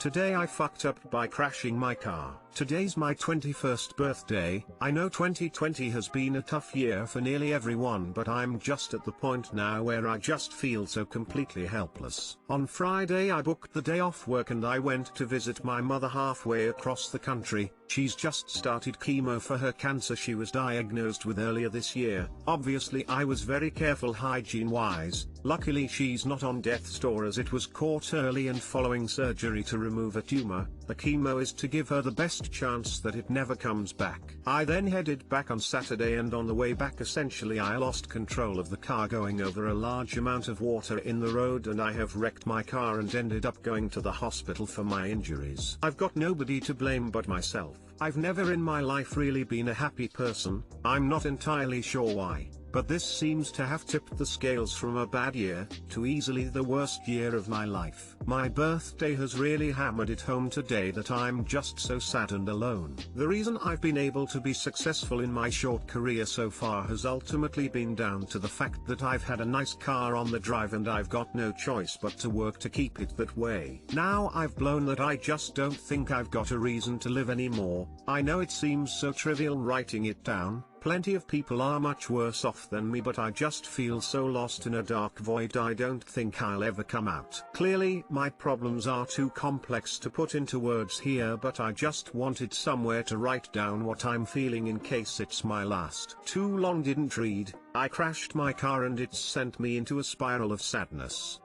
Today I fucked up by crashing my car. Today's my 21st birthday. I know 2020 has been a tough year for nearly everyone, but I'm just at the point now where I just feel so completely helpless. On Friday I booked the day off work and I went to visit my mother halfway across the country. She's just started chemo for her cancer she was diagnosed with earlier this year. Obviously I was very careful hygiene wise. Luckily she's not on death's door as it was caught early and following surgery to remove a tumor. The chemo is to give her the best chance that it never comes back. I then headed back on Saturday and on the way back essentially I lost control of the car going over a large amount of water in the road and I have wrecked my car and ended up going to the hospital for my injuries. I've got nobody to blame but myself. I've never in my life really been a happy person. I'm not entirely sure why, but this seems to have tipped the scales from a bad year to easily the worst year of my life. My birthday has really hammered it home today that I'm just so sad and alone. The reason I've been able to be successful in my short career so far has ultimately been down to the fact that I've had a nice car on the drive and I've got no choice but to work to keep it that way. Now I've blown that I just don't think I've got a reason to live anymore. I know it seems so trivial writing it down. Plenty of people are much worse off than me, but I just feel so lost in a dark void I don't think I'll ever come out. Clearly, my problems are too complex to put into words here, but I just wanted somewhere to write down what I'm feeling in case it's my last. Too long didn't read. I crashed my car and it's sent me into a spiral of sadness.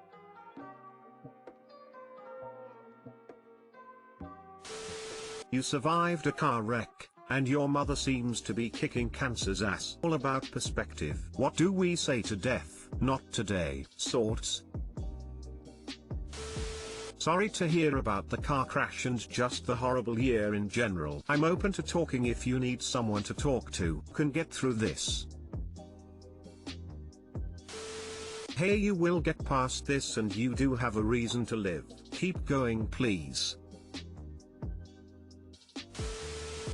You survived a car wreck, and your mother seems to be kicking cancer's ass. All about perspective. What do we say to death? Not today. Sorts. Sorry to hear about the car crash and just the horrible year in general. I'm open to talking if you need someone to talk to. Can get through this. Hey, you will get past this and you do have a reason to live. Keep going please.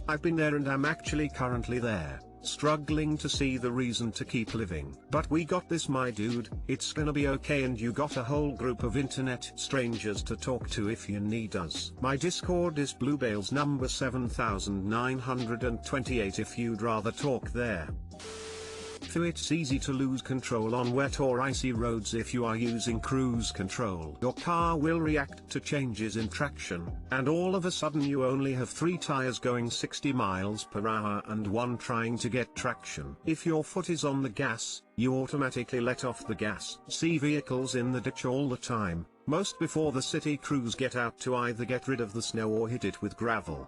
I've been there and I'm actually currently there, struggling to see the reason to keep living. But we got this my dude, it's gonna be okay and you got a whole group of internet strangers to talk to if you need us. My Discord is bluebales number 7928 if you'd rather talk there. It's easy to lose control on wet or icy roads if you are using cruise control. Your car will react to changes in traction, and all of a sudden you only have 3 tires going 60 miles per hour and 1 trying to get traction. If your foot is on the gas, you automatically let off the gas. See vehicles in the ditch all the time, most before the city crews get out to either get rid of the snow or hit it with gravel.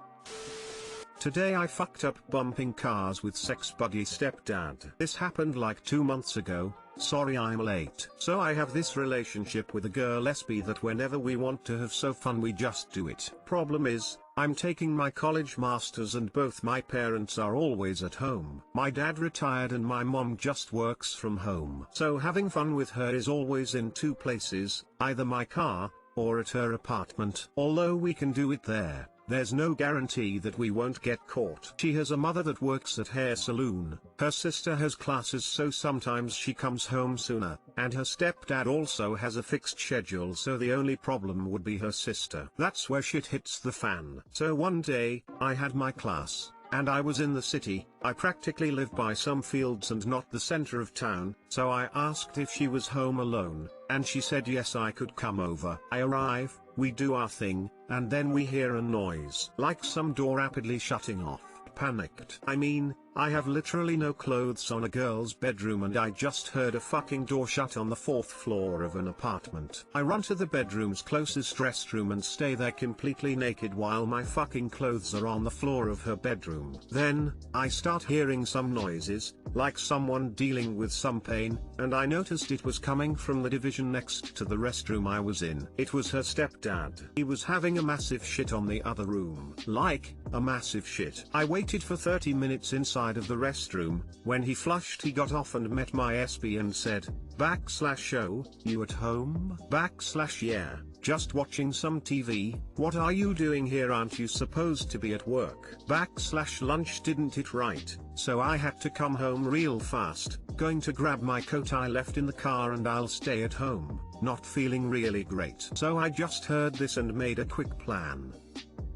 Today I fucked up bumping cars with sex buggy stepdad. This happened like 2 months ago, sorry I'm late. So I have this relationship with a girl SB that whenever we want to have so fun we just do it. Problem is, I'm taking my college masters and both my parents are always at home. My dad retired and my mom just works from home. So having fun with her is always in 2 places, either my car, or at her apartment. Although we can do it there, there's no guarantee that we won't get caught. She has a mother that works at hair salon, her sister has classes so sometimes she comes home sooner, and her stepdad also has a fixed schedule so the only problem would be her sister. That's where shit hits the fan. So one day, I had my class, and I was in the city. I practically live by some fields and not the center of town, so I asked if she was home alone, and she said yes I could come over. I arrive, we do our thing, and then we hear a noise. Like some door rapidly shutting off. Panicked. I mean, I have literally no clothes on a girl's bedroom and I just heard a fucking door shut on the 4th floor of an apartment. I run to the bedroom's closest restroom and stay there completely naked while my fucking clothes are on the floor of her bedroom. Then, I start hearing some noises, like someone dealing with some pain, and I noticed it was coming from the division next to the restroom I was in. It was her stepdad. He was having a massive shit on the other room. Like, a massive shit. I waited for 30 minutes inside of the restroom. When he flushed he got off and met my SB and said, /oh, you at home? /yeah, Just watching some TV. What are you doing here? Aren't you supposed to be at work? /lunch didn't it right, so I had to come home real fast. Going to grab my coat I left in the car and I'll stay at home, not feeling really great. So I just heard this and made a quick plan.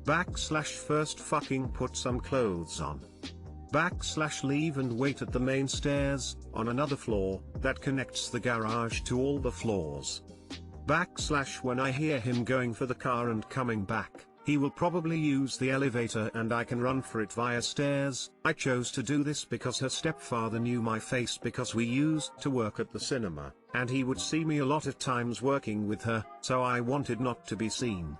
/first fucking put some clothes on. /leave and wait at the main stairs, on another floor, that connects the garage to all the floors. When I hear him going for the car and coming back, he will probably use the elevator and I can run for it via stairs. I chose to do this because her stepfather knew my face because we used to work at the cinema, and he would see me a lot of times working with her, so I wanted not to be seen.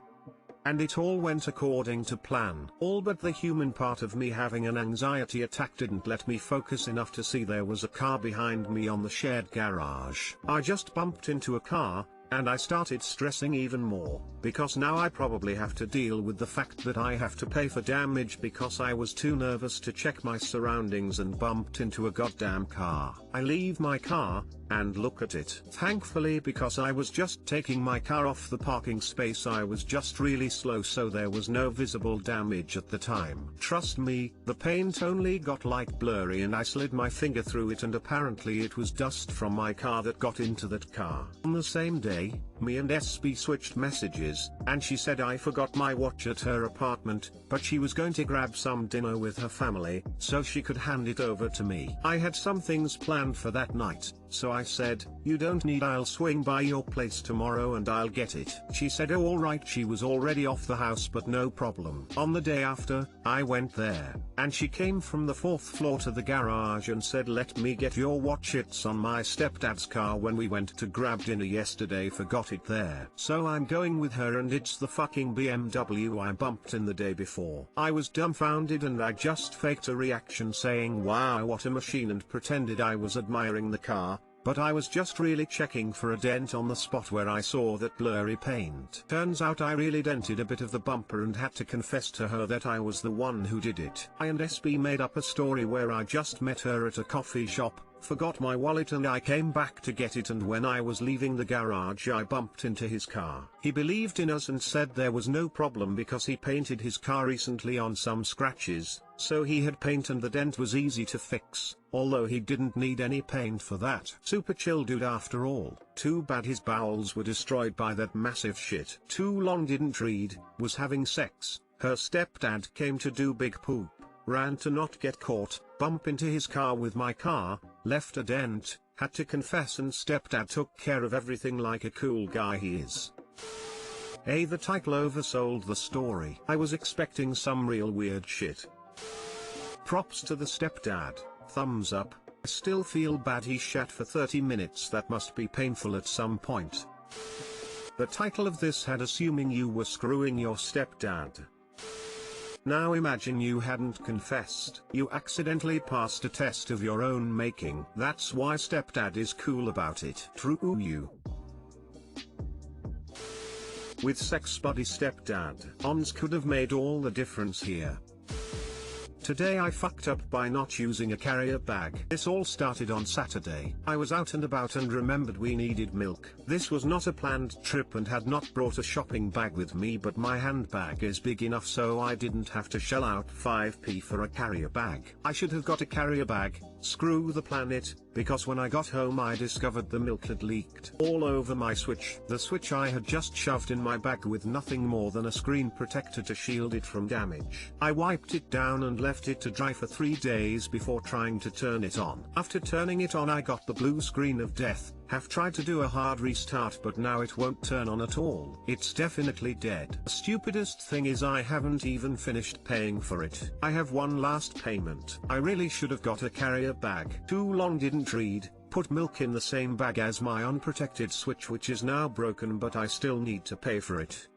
And it all went according to plan. All but the human part of me having an anxiety attack didn't let me focus enough to see there was a car behind me on the shared garage. I just bumped into a car, and I started stressing even more, because now I probably have to deal with the fact that I have to pay for damage because I was too nervous to check my surroundings and bumped into a goddamn car. I leave my car, and look at it. Thankfully, because I was just taking my car off the parking space, I was just really slow, so there was no visible damage at the time. Trust me, the paint only got like blurry and I slid my finger through it and apparently it was dust from my car that got into that car. On the same day, me and SB switched messages, and she said I forgot my watch at her apartment, but she was going to grab some dinner with her family, so she could hand it over to me. I had some things planned for that night, so I said, "You don't need, I'll swing by your place tomorrow and I'll get it." She said, "Oh, alright." She was already off the house, but no problem. On the day after, I went there, and she came from the 4th floor to the garage and said, "Let me get your watch, it's on my stepdad's car. When we went to grab dinner yesterday, forgot it there." So I'm going with her and it's the fucking BMW I bumped in the day before. I was dumbfounded and I just faked a reaction saying, "Wow, what a machine," and pretended I was admiring the car. But I was just really checking for a dent on the spot where I saw that blurry paint. Turns out I really dented a bit of the bumper and had to confess to her that I was the one who did it. I and SB made up a story where I just met her at a coffee shop, forgot my wallet and I came back to get it, and when I was leaving the garage I bumped into his car. He believed in us and said there was no problem because he painted his car recently on some scratches, so he had paint and the dent was easy to fix, although he didn't need any paint for that. Super chill dude after all. Too bad his bowels were destroyed by that massive shit. Too long didn't read, was having sex, her stepdad came to do big poop, ran to not get caught, bump into his car with my car, left a dent, had to confess, and stepdad took care of everything like a cool guy he is. The title oversold the story. I was expecting some real weird shit. Props to the stepdad, thumbs up. I still feel bad he shat for 30 minutes, that must be painful at some point. The title of this had "Assuming you were screwing your stepdad." Now imagine you hadn't confessed. You accidentally passed a test of your own making. That's why stepdad is cool about it. True you. With sex buddy stepdad. Ons could have made all the difference here. Today I fucked up by not using a carrier bag. This all started on Saturday. I was out and about and remembered we needed milk. This was not a planned trip and had not brought a shopping bag with me, but my handbag is big enough so I didn't have to shell out 5p for a carrier bag. I should have got a carrier bag, screw the planet, because when I got home I discovered the milk had leaked all over my switch. The switch I had just shoved in my bag with nothing more than a screen protector to shield it from damage. I wiped it down and left it to dry for 3 days before trying to turn it on. After turning it on I got the blue screen of death. Have tried to do a hard restart but now it won't turn on at all. It's definitely dead. The stupidest thing is I haven't even finished paying for it. I have one last payment. I really should have got a carrier bag. Too long didn't read. Put milk in the same bag as my unprotected switch, which is now broken, but I still need to pay for it.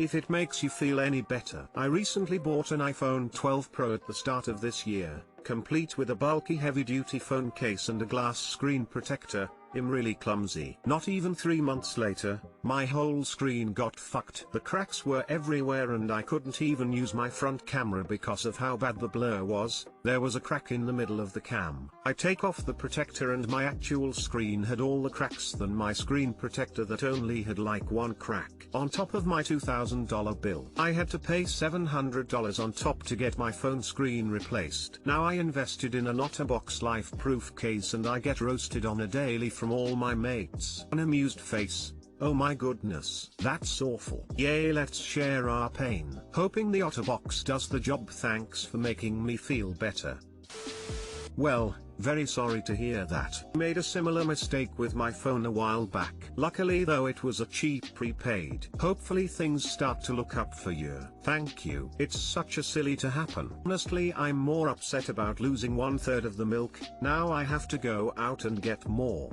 If it makes you feel any better, I recently bought an iPhone 12 Pro at the start of this year, complete with a bulky heavy-duty phone case and a glass screen protector. I'm really clumsy. Not even 3 months later, my whole screen got fucked. The cracks were everywhere and I couldn't even use my front camera because of how bad the blur was. There was a crack in the middle of the cam. I take off the protector and my actual screen had all the cracks than my screen protector that only had like one crack. On top of my $2,000 bill, I had to pay $700 on top to get my phone screen replaced. Now I invested in an OtterBox life-proof case and I get roasted on a daily from all my mates. An amused face. Oh my goodness, that's awful. Yay, let's share our pain. Hoping the OtterBox does the job. Thanks for making me feel better. Well, very sorry to hear that. Made a similar mistake with my phone a while back. Luckily though it was a cheap prepaid. Hopefully things start to look up for you. Thank you. It's such a silly to happen. Honestly, I'm more upset about losing 1/3 of the milk. Now I have to go out and get more.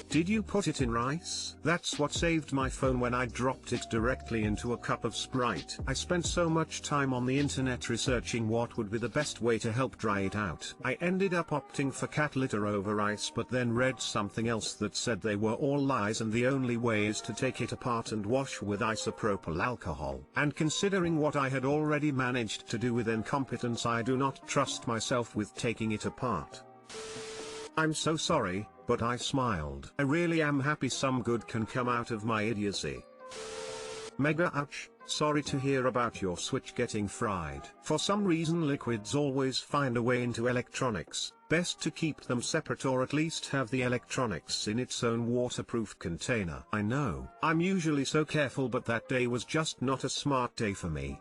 Did you put it in rice? That's what saved my phone when I dropped it directly into a cup of Sprite. I spent so much time on the internet researching what would be the best way to help dry it out. I ended up opting for cat litter over rice, but then read something else that said they were all lies and the only way is to take it apart and wash with isopropyl alcohol. And considering what I had already managed to do with incompetence, I do not trust myself with taking it apart. I'm so sorry, but I smiled. I really am happy some good can come out of my idiocy. Mega ouch, sorry to hear about your Switch getting fried. For some reason liquids always find a way into electronics. Best to keep them separate or at least have the electronics in its own waterproof container. I know, I'm usually so careful, but that day was just not a smart day for me.